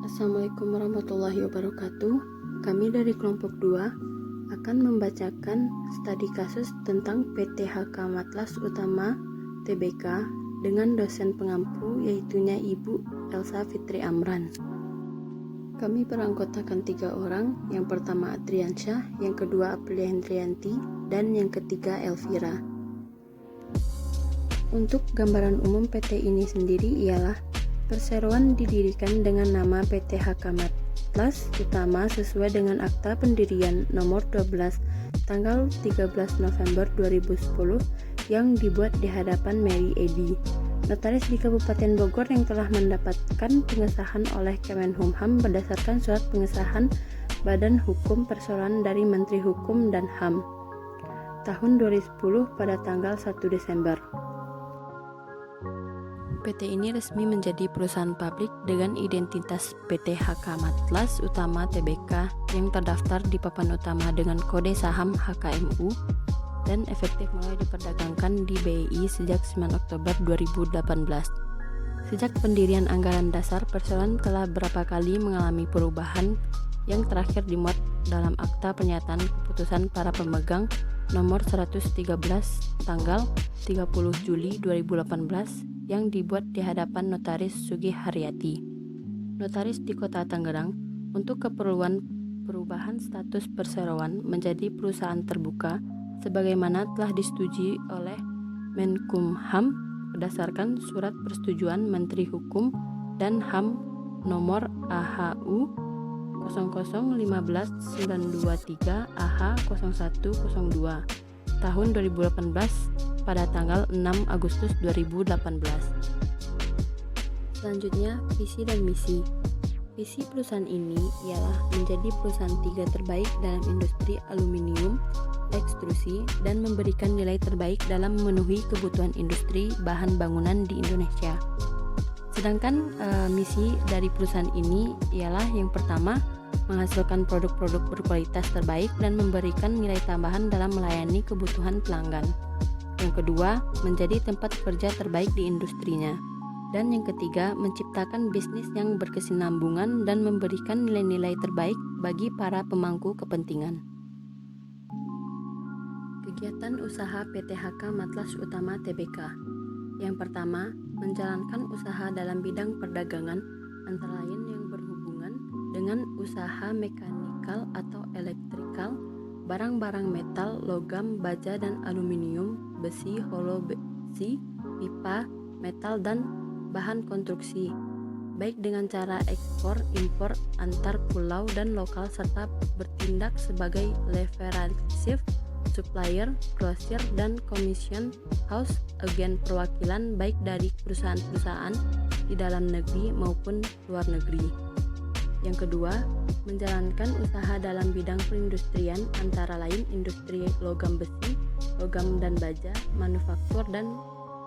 Assalamualaikum warahmatullahi wabarakatuh. Kami dari kelompok 2 akan membacakan studi kasus tentang PT HK Matlas Utama Tbk dengan dosen pengampu yaitunya Ibu Elsa Fitri Amran. Kami beranggotakan 3 orang, yang pertama Adriansyah, yang kedua Aprilia Hendrianti, dan yang ketiga Elvira. Untuk gambaran umum PT ini sendiri ialah perseroan didirikan dengan nama PT HK Matlas Utama sesuai dengan Akta Pendirian nomor 12 tanggal 13 November 2010 yang dibuat di hadapan Mary Edy, notaris di Kabupaten Bogor, yang telah mendapatkan pengesahan oleh Kemenkumham berdasarkan surat pengesahan Badan Hukum Perseroan dari Menteri Hukum dan HAM tahun 2010 pada tanggal 1 Desember. PT ini resmi menjadi perusahaan publik dengan identitas PT HK Matlas Utama Tbk yang terdaftar di papan utama dengan kode saham HKMU dan efektif mulai diperdagangkan di BI sejak 9 Oktober 2018. Sejak pendirian anggaran dasar, perseroan telah berapa kali mengalami perubahan yang terakhir dimuat dalam Akta Pernyataan Keputusan Para Pemegang nomor 113 tanggal 30 Juli 2018 yang dibuat di hadapan Notaris Sugi Haryati, notaris di Kota Tangerang, untuk keperluan perubahan status perseroan menjadi perusahaan terbuka sebagaimana telah disetujui oleh Menkumham berdasarkan Surat Persetujuan Menteri Hukum dan HAM nomor AHU 0015923 AH0102 tahun 2018 pada tanggal 6 Agustus 2018. Selanjutnya, visi dan misi. Visi perusahaan ini ialah menjadi perusahaan 3 terbaik dalam industri aluminium ekstrusi dan memberikan nilai terbaik dalam memenuhi kebutuhan industri bahan bangunan di Indonesia. Sedangkan misi dari perusahaan ini ialah yang pertama, menghasilkan produk-produk berkualitas terbaik dan memberikan nilai tambahan dalam melayani kebutuhan pelanggan. Yang kedua, menjadi tempat kerja terbaik di industrinya. Dan yang ketiga, menciptakan bisnis yang berkesinambungan dan memberikan nilai-nilai terbaik bagi para pemangku kepentingan. Kegiatan usaha PT HK Matlas Utama Tbk. Yang pertama, menjalankan usaha dalam bidang perdagangan antara lain yang berhubungan dengan usaha mekanikal atau elektrikal, barang-barang metal, logam, baja dan aluminium, besi, holo besi, pipa, metal dan bahan konstruksi, baik dengan cara ekspor, impor, antar pulau dan lokal, serta bertindak sebagai leverage supplier, grosir, dan commission house, agen perwakilan baik dari perusahaan-perusahaan di dalam negeri maupun luar negeri. Yang kedua, menjalankan usaha dalam bidang perindustrian antara lain industri logam besi, logam dan baja, manufaktur dan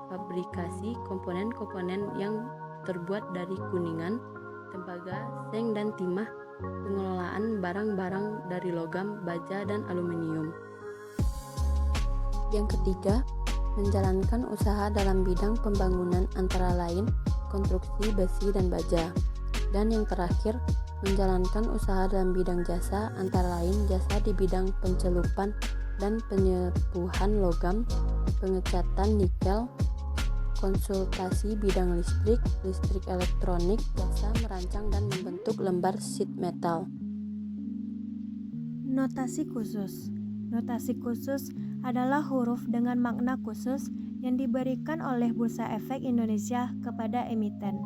fabrikasi komponen-komponen yang terbuat dari kuningan, tembaga, seng dan timah, pengelolaan barang-barang dari logam, baja dan aluminium. Yang ketiga, menjalankan usaha dalam bidang pembangunan antara lain konstruksi besi dan baja. Dan yang terakhir, menjalankan usaha dalam bidang jasa antara lain jasa di bidang pencelupan dan penyepuhan logam, pengecatan nikel, konsultasi bidang listrik, listrik elektronik, jasa merancang dan membentuk lembar sheet metal. Notasi khusus. Notasi khusus adalah huruf dengan makna khusus yang diberikan oleh Bursa Efek Indonesia kepada emiten.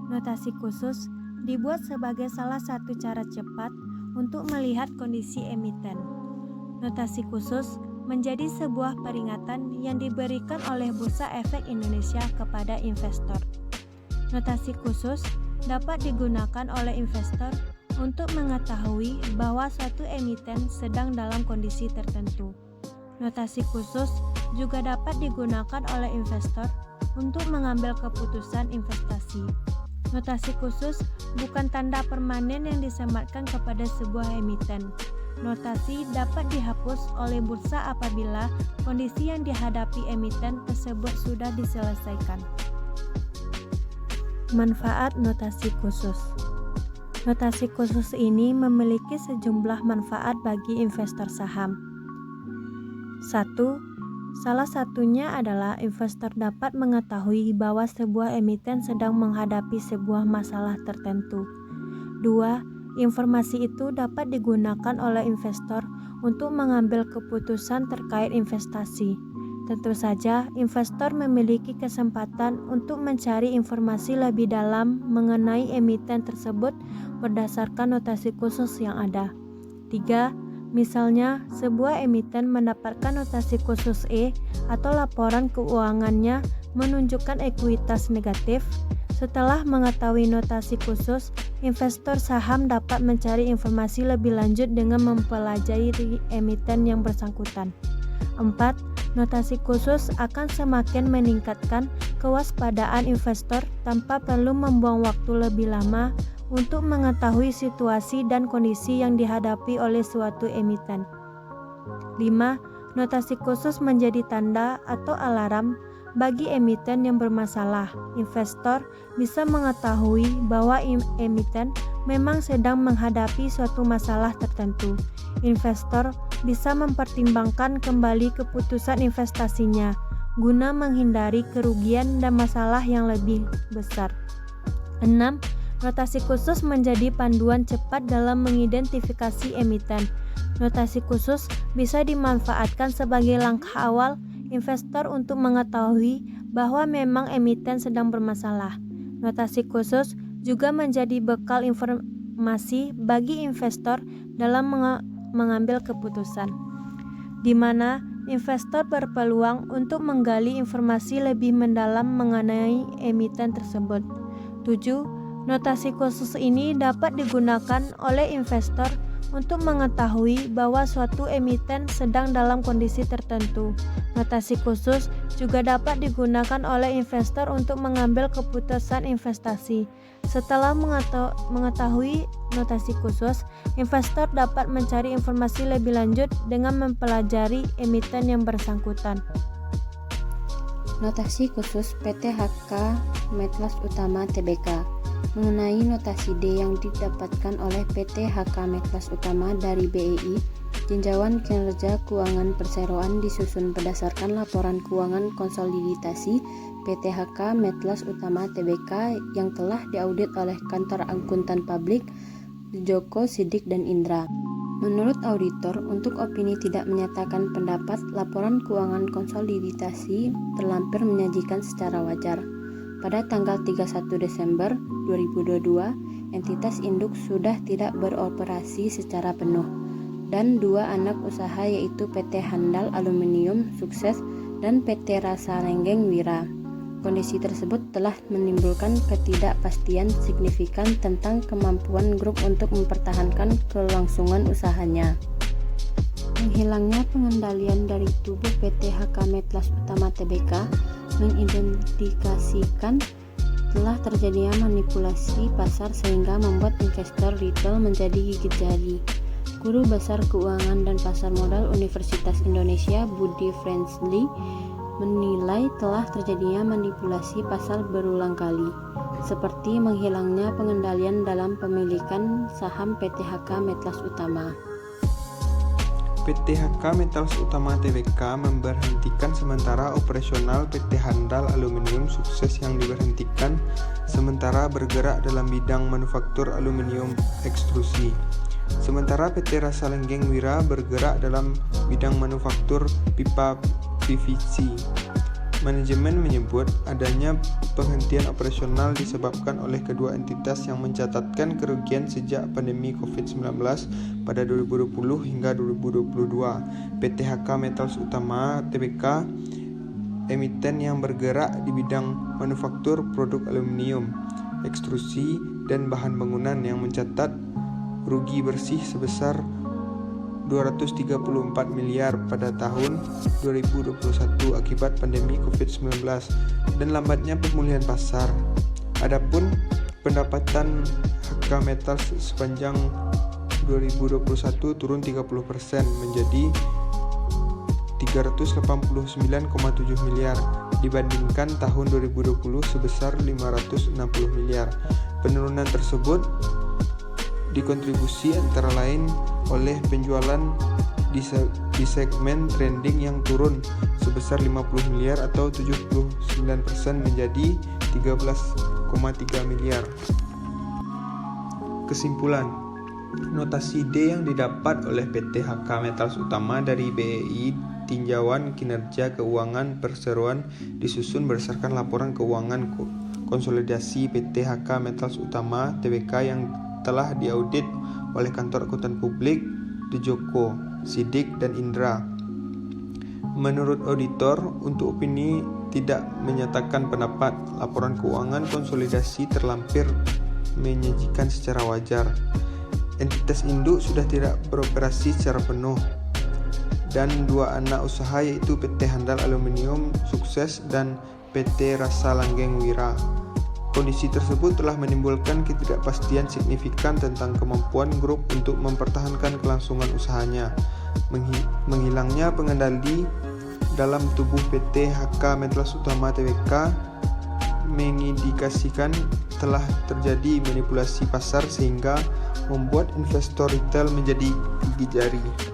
Notasi khusus dibuat sebagai salah satu cara cepat untuk melihat kondisi emiten. Notasi khusus menjadi sebuah peringatan yang diberikan oleh Bursa Efek Indonesia kepada investor. Notasi khusus dapat digunakan oleh investor untuk mengetahui bahwa suatu emiten sedang dalam kondisi tertentu. Notasi khusus juga dapat digunakan oleh investor untuk mengambil keputusan investasi. Notasi khusus bukan tanda permanen yang disematkan kepada sebuah emiten. Notasi dapat dihapus oleh bursa apabila kondisi yang dihadapi emiten tersebut sudah diselesaikan. Manfaat notasi khusus. Notasi khusus ini memiliki sejumlah manfaat bagi investor saham. 1. Salah satunya adalah investor dapat mengetahui bahwa sebuah emiten sedang menghadapi sebuah masalah tertentu. 2. Informasi itu dapat digunakan oleh investor untuk mengambil keputusan terkait investasi. Tentu saja, investor memiliki kesempatan untuk mencari informasi lebih dalam mengenai emiten tersebut berdasarkan notasi khusus yang ada. 3. Misalnya, sebuah emiten mendapatkan notasi khusus E atau laporan keuangannya menunjukkan ekuitas negatif. Setelah mengetahui notasi khusus, investor saham dapat mencari informasi lebih lanjut dengan mempelajari emiten yang bersangkutan. 4. Notasi khusus akan semakin meningkatkan kewaspadaan investor tanpa perlu membuang waktu lebih lama untuk mengetahui situasi dan kondisi yang dihadapi oleh suatu emiten. 5. Notasi khusus menjadi tanda atau alarm bagi emiten yang bermasalah. Investor bisa mengetahui bahwa emiten memang sedang menghadapi suatu masalah tertentu. Investor bisa mempertimbangkan kembali keputusan investasinya guna menghindari kerugian dan masalah yang lebih besar. 6. Notasi khusus menjadi panduan cepat dalam mengidentifikasi emiten. Notasi khusus bisa dimanfaatkan sebagai langkah awal investor untuk mengetahui bahwa memang emiten sedang bermasalah. Notasi khusus juga menjadi bekal informasi bagi investor dalam mengambil keputusan, di mana investor berpeluang untuk menggali informasi lebih mendalam mengenai emiten tersebut. 7. Notasi khusus ini dapat digunakan oleh investor untuk mengetahui bahwa suatu emiten sedang dalam kondisi tertentu. Notasi khusus juga dapat digunakan oleh investor untuk mengambil keputusan investasi. Setelah mengetahui notasi khusus, investor dapat mencari informasi lebih lanjut dengan mempelajari emiten yang bersangkutan. Notasi khusus PT HK Metlas Utama Tbk. Mengenai notasi D yang didapatkan oleh PT HK Metlas Utama dari BEI, tinjauan kinerja keuangan perseroan disusun berdasarkan laporan keuangan konsolidasi PT HK Metlas Utama Tbk yang telah diaudit oleh kantor akuntan publik Joko Sidik dan Indra. Menurut auditor, untuk opini tidak menyatakan pendapat, laporan keuangan konsolidasi terlampir menyajikan secara wajar. Pada tanggal 31 Desember 2022, entitas induk sudah tidak beroperasi secara penuh, dan dua anak usaha yaitu PT Handal Aluminium Sukses dan PT Rasa Lenggeng Wira. Kondisi tersebut telah menimbulkan ketidakpastian signifikan tentang kemampuan grup untuk mempertahankan kelangsungan usahanya. Menghilangnya pengendalian dari tubuh PT HK Metlas Utama Tbk mengindikasikan telah terjadinya manipulasi pasar sehingga membuat investor retail menjadi gigit jari. Guru Besar Keuangan dan Pasar Modal Universitas Indonesia Budi Friendly menilai telah terjadinya manipulasi pasar berulang kali, seperti menghilangnya pengendalian dalam pemilikan saham PT HK Metlas Utama. PT HK Metals Utama Tbk memberhentikan sementara operasional PT Handal Aluminium Sukses yang diberhentikan sementara bergerak dalam bidang manufaktur aluminium ekstrusi. Sementara PT Rasa Lenggeng Wira bergerak dalam bidang manufaktur pipa PVC. Manajemen menyebut adanya penghentian operasional disebabkan oleh kedua entitas yang mencatatkan kerugian sejak pandemi COVID-19 pada 2020 hingga 2022. PT HK Metals Utama Tbk, emiten yang bergerak di bidang manufaktur produk aluminium, ekstrusi, dan bahan bangunan yang mencatat rugi bersih sebesar 234 miliar pada tahun 2021 akibat pandemi COVID-19 dan lambatnya pemulihan pasar. Adapun pendapatan HK Metals sepanjang 2021 turun 30% menjadi 389,7 miliar dibandingkan tahun 2020 sebesar 560 miliar. Penurunan tersebut dikontribusi antara lain oleh penjualan di segmen trending yang turun sebesar 50 miliar atau 79% menjadi 13,3 miliar. Kesimpulan, notasi D yang didapat oleh PT HK Metals Utama dari BEI tinjauan kinerja keuangan perseroan disusun berdasarkan laporan keuangan konsolidasi PT HK Metals Utama Tbk yang telah diaudit oleh Kantor Akuntan Publik Djoko, Sidik, dan Indra. Menurut auditor, untuk opini tidak menyatakan pendapat laporan keuangan konsolidasi terlampir menyajikan secara wajar. Entitas induk sudah tidak beroperasi secara penuh dan dua anak usaha yaitu PT Handal Aluminium Sukses dan PT Rasa Langgeng Wira. Kondisi tersebut telah menimbulkan ketidakpastian signifikan tentang kemampuan grup untuk mempertahankan kelangsungan usahanya. Menghilangnya pengendali dalam tubuh PT HK Metals Utama Tbk mengindikasikan telah terjadi manipulasi pasar sehingga membuat investor retail menjadi gigi jari.